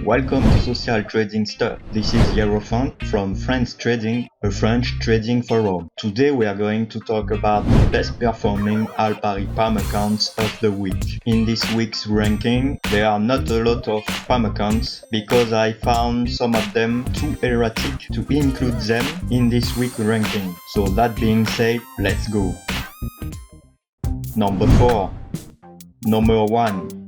Welcome to Social Trading Stuff. This is Hierophant from France Trading, a French trading forum. Today we are going to talk about the best performing Alpari PAMM accounts of the week. In this week's ranking, there are not a lot of PAMM accounts because I found some of them too erratic to include them in this week's ranking. So that being said, let's go. Number 4. Number 1.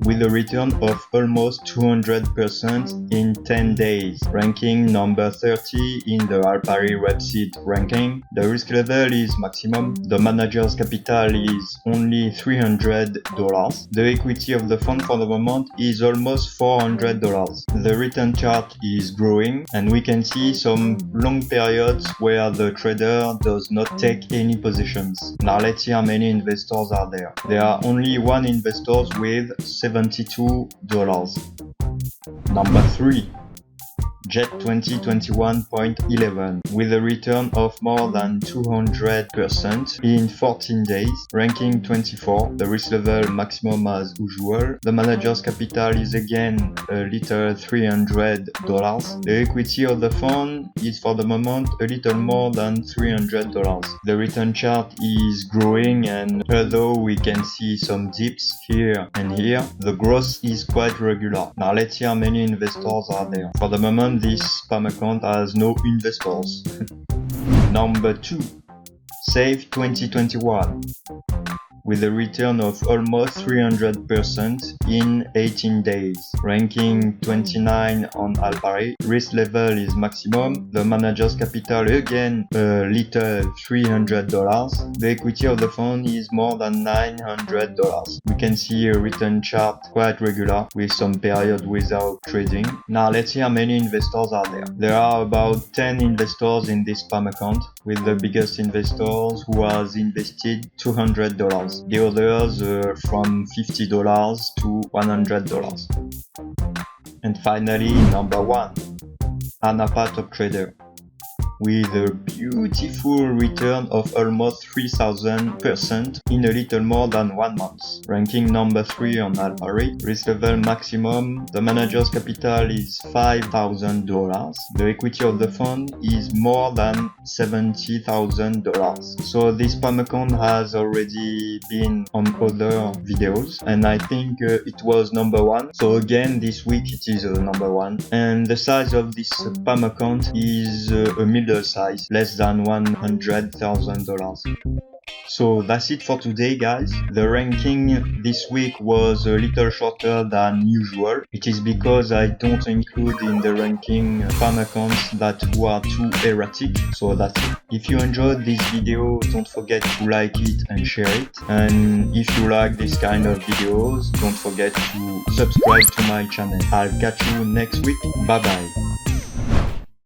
With a return of almost 200% in 10 days. Ranking number 30 in the Alpari website ranking. The risk level is maximum. The manager's capital is only $300. The equity of the fund for the moment is almost $400. The return chart is growing and we can see some long periods where the trader does not take any positions. Now let's see how many investors are there. There are only one investor with $72. Number 3. Jet 2021.11 with a return of more than 200% in 14 days, ranking 24, the risk level maximum as usual. The manager's capital is again a little $300. The equity of the fund is for the moment a little more than $300. The return chart is growing and although we can see some dips here and here, the growth is quite regular. Now let's see how many investors are there. For the moment, this PAMM account has no investors. Number 2. Save 2021 with a return of almost 300% in 18 days, ranking 29 on Alpari. Risk level is maximum. The manager's capital again a little $300. The equity of the fund is more than $900. We can see a return chart quite regular with some period without trading. Now let's see how many investors are there. There are about 10 investors in this PAMM account, with the biggest investors who has invested $200. The others from $50 to $100. And finally, number 1, Anapa Top Trader, with a beautiful return of almost 3,000% in a little more than 1 month. Ranking number 3 on Alpari. Risk level maximum. The manager's capital is $5,000. The equity of the fund is more than $70,000. So this PAMM account has already been on other videos and I think it was number 1. So again, this week it is number 1. And the size of this PAMM account is a middle size, less than $100,000. So that's it for today, guys. The ranking this week was a little shorter than usual. It is because I don't include in the ranking PAMM accounts that who are too erratic. So that's it. If you enjoyed this video, don't forget to like it and share it. And if you like this kind of videos, don't forget to subscribe to my channel. I'll catch you next week. Bye bye.